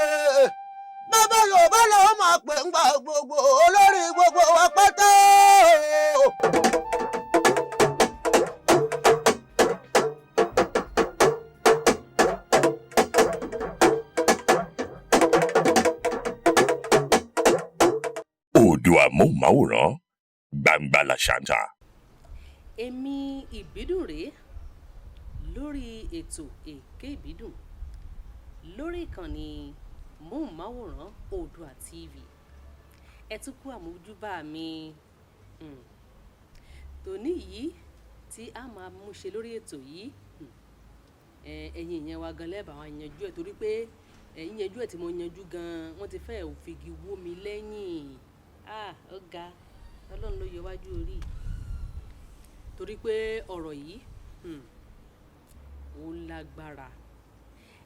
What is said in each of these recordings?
pé bàbá Yorùbá làwọn máa pè ń gbà gbogbo olórí gbogbo wa pátá. Oòduà Móhùnmáwòrán Gbangba Làṣántà. Èmi Ìbídùn rèé lórí ètò Èké Ìbídùn lórí ìkànnì móhùnmáwòrán Oòduà TV. Ẹ tún kú àmójúbà mi tòní yìí tí a máa mú ṣe lórí ètò yìí. Ẹ̀yin ìyẹn wa gan lẹ́bàá wa yanjú ẹ̀ torí pé ẹ̀yin yanjú ẹ̀ tí mo yanjú gan wọ́n ti fẹ́ figi wó mi lẹ́yìn. Ó ga Ọlọ́run ló yọ wájú orí torí pé ọ̀rọ̀ yìí ó lágbára.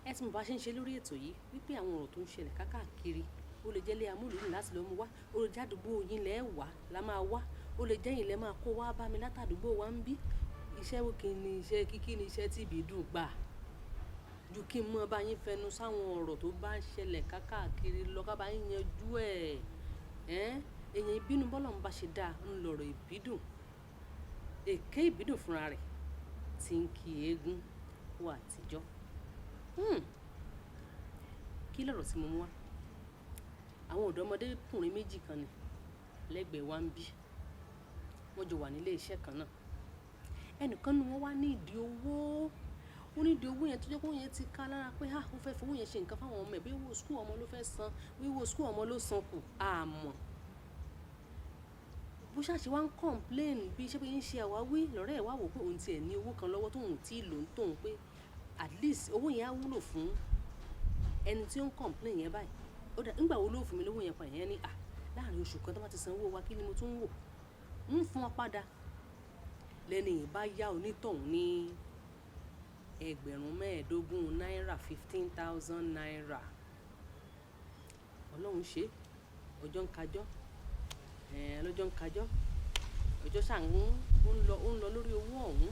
Ẹ tí mo bá ṣe ń ṣe lórí ètò yìí wípé àwọn ọ̀rọ̀ tó ń ṣẹlẹ̀ káàkiri ó lè jẹ́ ilé amúlùú láti lọ mú wá, ó lè jẹ́ àdúgbò yín lẹ́ wá la máa wá, ó lè jẹ́ yín lẹ́ máa kó wá bá mi látàdúgbò wa ń bí. Iṣẹ́ wo kí ni iṣẹ́ kíkí ni iṣẹ́ tí Ìbídùn gbà ju kí n mọ bá yín fẹnu sáwọn ọ̀rọ̀ tó bá ń ṣẹlẹ̀ káàkiri lọ ká bá yín yanjú ẹ̀. Èèyàn ìbínú bọ́lọ̀ ń bá ṣe dáa ń lọ̀rọ̀ Ìbídùn. Èké Ìbídùn fúnra rẹ̀ ti ń kí eégún kú àtijọ́. Kí lọ̀rọ̀ tí mo mú wá? Àwọn ọ̀dọ́mọdékùnrin méjì kan ni lẹ́gbẹ̀ẹ́ wa ń bí. Wọ́n jọ wà nílé iṣẹ́ kan náà. Ẹnìkan nu wọn wá ní ìdí owó. Ó ní ìdí owó yẹn tó jẹ́ pé yẹn ti ká lára pé ó fẹ́ fowó yẹn ṣe nǹkan fáwọn ọmọ ẹ̀ bí owó skul ọmọ ló fẹ́ san, bí owó skul ọmọ ló san kù àmọ́. Bó ṣàṣe wá ń complain bí iṣẹ́ pé ń ṣe àwáwí lọ́rẹ́ ẹ̀ wá wò pé òun tiẹ̀ ní owó kan lọ́wọ́ tóun tí ì lò ń tóun pé at least owó yẹn á wúlò fún ẹni tí ó ń complain yẹn báyìí. Ó dà nígbà wo ló fún mi lówó yẹn padà yẹn ní láàrin oṣù kan tó bá ti san owó wa kí ni mo tún wò ń fún ọ padà. Lẹ́ni ìbá yá onítọ̀hún ní $15,000 naira. Ọlọ́run ṣe ọjọ́ ń kájọ́ lọ́jọ́ ń kájọ́ ọjọ́ ṣáà ń lọ lórí owó ọ̀hún.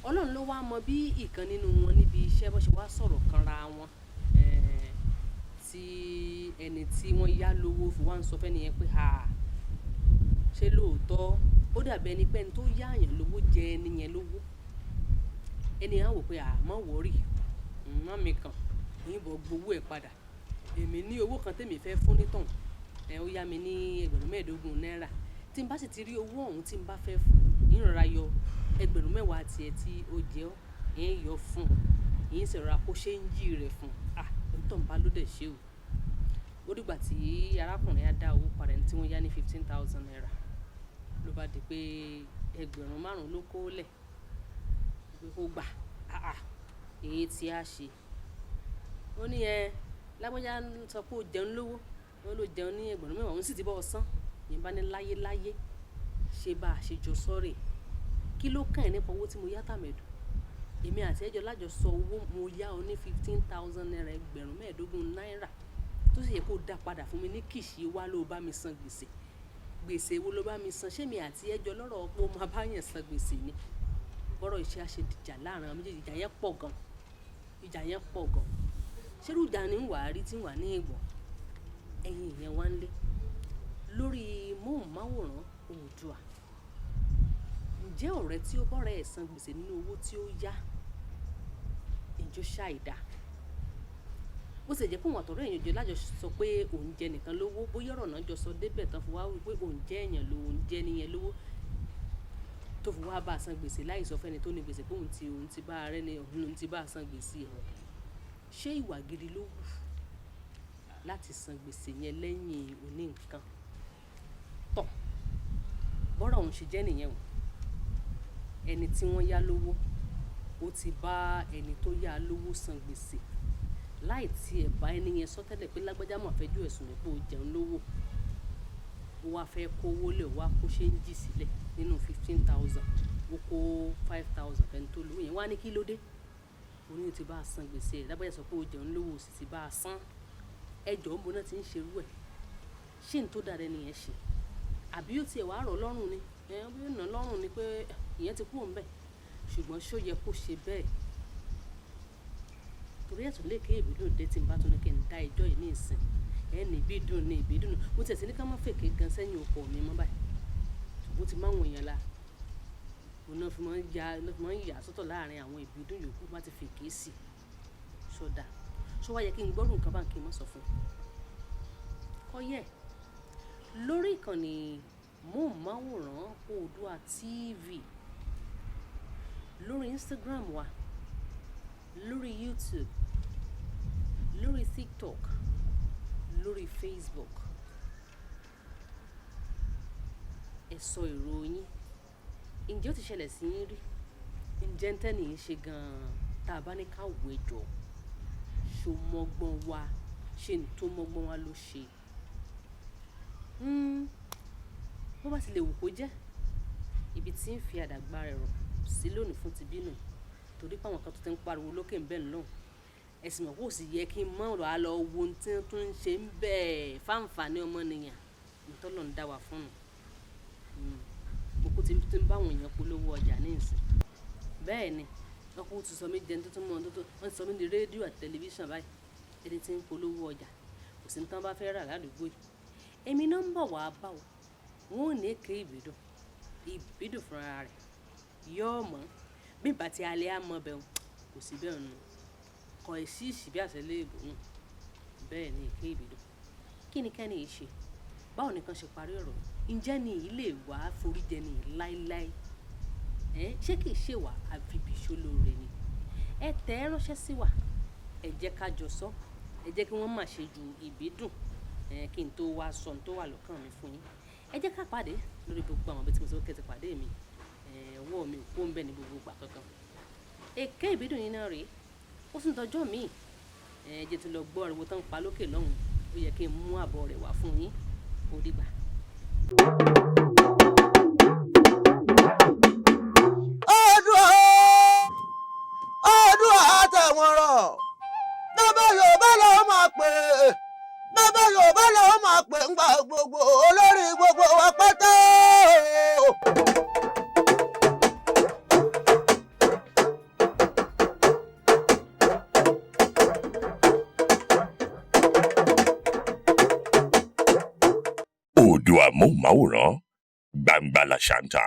Ọlọ́run ló wá mọ bí ìkan nínú wọn níbi iṣẹ́ bó ṣe wá sọ̀rọ̀ kanra wọn tí ẹni tí wọ́n yá lówó fi wá ń sọ fẹ́ni yẹn pé ṣé lóòótọ́ ó dàbí ẹni pé ẹni tó yá àyàn lówó jẹ ẹni yẹn lówó. Ẹni yẹn á wò pé má wọ́rì má mi kàn òyìnbó gbowó ẹ̀ padà. Èmi ní owó kan tèmi fẹ́ fún nítọ̀hún ó yá mi ní $15,000 naira. Tí n bá sì ti rí owó ọ̀hún tí n bá fẹ́ fún yín rọra yọ $10,000 tiẹ̀ tí ó jẹ́ ọ́ yín yọ fún yín sì rọra kó ṣéńjì rẹ̀ fún onítọ̀hún bá ló dẹ̀ ṣe o. Ó dìgbà tí arákùnrin á dá owó padà ní tí wọ́n yá ní $15,000 naira ló bá di pé $5,000 ló kó lẹ̀ pé kó gbà èyí tí a ṣe. Ó ní lágbájá sọ pé ó jẹun lówó ó ló jẹun ní $10,000 òun sì ti bọ́ ọ san. Yẹn bá ní láyé ṣe bá a ṣe jọ sọ́rè kí ló kàn ẹ́ nípa owó tí mo yá tàmẹ̀dù. Èmi àti ẹjọ́ lájọsọ owó mo yá ọ ní $15,000 naira $15,000 naira tó sì yẹ kó dá padà fún mi ní kìsì wá ló bá mi san gbèsè wo ló bá mi san. Ṣé mi àti ẹjọ́ lọ́rọ̀ pé ó máa bá yẹn san gbèsè ni? Bọ́rọ̀ iṣẹ́ á ṣe dìjà láàrin àwọn méjèèjì. Ìjà yẹn pọ̀ gan. Ṣérú ìjà ni ń wà á rí tí ń wà ní ìgbọ̀n. Ẹ̀yin ìyẹn wá ń lé lórí móhùnmáwòrán Oòduà. Ǹjẹ́ ọ̀rẹ́ tí ó bọ́rẹ̀ ẹ̀ san gbèsè nínú owó tí ó yá ìjọ ṣàìdá? Bó ṣe jẹ́ pé òun àtọ̀rẹ́ èèyàn jọ lájọ sọ pé òun jẹ nìkan lówó bóyá ọ̀rọ̀ náà jọ sọ débẹ̀ tán fi wá wí pé òun jẹ́ èèyàn lówó òun jẹ́ níyẹn lówó tó fi wá bá a san gbèsè láì sọ fẹ́ni tó ní gbèsè pé òun ti bá a rẹ́ ni òun ti bá a san gbèsè ẹ̀. Ṣé ìwà gidi ló wù láti san gbèsè yẹn lẹ́yìn òní nǹkan? Tọ̀ bọ́rọ̀ òun ṣe jẹ́ nìyẹn o. Ẹni tí wọ́n yá lówó ó ti bá ẹni tó yá lówó san gbèsè láì tiẹ̀ bá ẹni yẹn sọ tẹ́lẹ̀ pé lágbájá mọ̀ fẹ́ ju ẹ̀sùn mi pé ó jẹun lówó. Ó wá fẹ́ kówó lẹ̀ wá kó ṣéńjì sílẹ̀ nínú $15,000 ó kó $5,000 fẹ́ni tó lówó yẹn wá ní kí ló dé. Ó ní ó ti bá a san gbèsè rẹ̀ lágbájá sọ pé ó jẹun lówó ó sì ti bá a san. Ẹjọ́ ń bo náà ti ń ṣerú ẹ̀. Ṣé n tó dára ẹni yẹn ṣe? Àbí ó tiẹ̀ wá rọ̀ lọ́rùn ni? Bí ó nà lọ́rùn ni pé ìyẹn ti kú òun bẹ́ẹ̀. Ṣùgbọ́n ṣó yẹ kó ṣe bẹ́ẹ̀? torí ẹ̀tún lè ké ìbídùn dé tí n bá tún ní kí n dá ẹjọ́ yìí ní ìsìn ní ìbídùn mo tẹ̀sí ní ká má fèké gan sẹ́yìn ọkọ̀ mi mọ́ báyìí ṣùgbọ́n ti máwọn èèyàn la òun náà fi máa ń yà sọ́tọ̀ láàrin àwọn ìbídùn yòókù bá ti fèké sí ṣọ́dà ṣó wá yẹ kí n gbọ́rù nǹkan bá ń kí n mọ́ sọ fún kọ́ yẹ lórí ìkànnì móhùnmáwòrán Oòduà TV lórí Instagram wa lórí YouTube lórí TikTok lórí Facebook ẹ sọ èrò yín ǹjẹ́ ó ti ṣẹlẹ̀ sí yín rí ǹjẹ́ ń tẹ́ni yín ṣe gan-an tá a bá ní ká wò ẹ jọ ṣó mọ́gbọ́n wa ṣe ní tó mọ́gbọ́n wa ló ṣe bó bá ti lè wù kó jẹ́ ibi tí ń fi àdàgbà rẹ̀ rọ̀ sí lónìí fún ti bínú torí pé àwọn kan tó ti ń pariwo lókè ń bẹ̀ náà ẹ̀sìn mọ̀ kó sì yẹ kí n mọ̀ wá lọ wo ohun tí wọ́n tún ń ṣe ń bẹ̀ fáǹfààní ọmọnìyàn nítọ́lọ́ ń dá wa fún un kókó tí ń bá àwọn èèyàn polówó ọjà ní ìsìn bẹ́ẹ̀ ni ọkọ̀ ti sọ mí jẹun tó tún mọ́ tó wọ́n ti sọ mí di rédíò àti tẹlifíṣàn báyìí ẹni tí ń polówó ọjà kò sí ní tán bá fẹ́ rà ládùúgbò yìí èmi náà ń bọ̀ wá bá o wọn ò ní èké ìbídùn fúnra rẹ̀ yóò mọ̀ bí ìbá ti alẹ́ á mọ̀ bẹ́ẹ̀ kò sí bẹ́ẹ̀ nù kọ ìsíìsì bí àṣẹ léèbù nù bẹ́ẹ̀ ni èké ìbídùn kí ni kẹ́ni yìí ṣe báwo nìkan ṣe parí ọ̀rọ̀ ǹjẹ́ ni yìí lè wá foríjẹ ni láíláí ṣé kìí ṣe wà àfibìṣólóore ni ẹ tẹ́ ẹ ránṣẹ́ sí wa ẹ jẹ́ ká jọ sọ ẹ jẹ́ kí wọ́n má ṣe ju ìbídùn kí n tó wá sọ n tó wà lọ́kàn mi fún yín ẹ jẹ́ ká pàdé lórí gbogbo àwọn bẹ́ẹ̀ tí mo sọ kẹ́tì pàdé mi ọwọ́ mi ò kó ń bẹ̀ ní gbogbo ìgbà kankan èké ìbídùn yín náà rèé ó sì ń tọjọ́ míì jẹ́ ti lọ gbọ́ ariwo tán pa lókè lọ́hùn ó yẹ kí n mú àbọ̀ rẹ̀ wá fún yín ó dìgbà. Oòduà àtẹ̀wọ̀n rọ̀ bàbá Yorùbá làwọn máa pè é bàbá Yorùbá làwọn máa pè ń gba gbogbo olórí gbogbo wa pátá. Oòduà móhùnmáwòrán Gbangba Làṣàntà.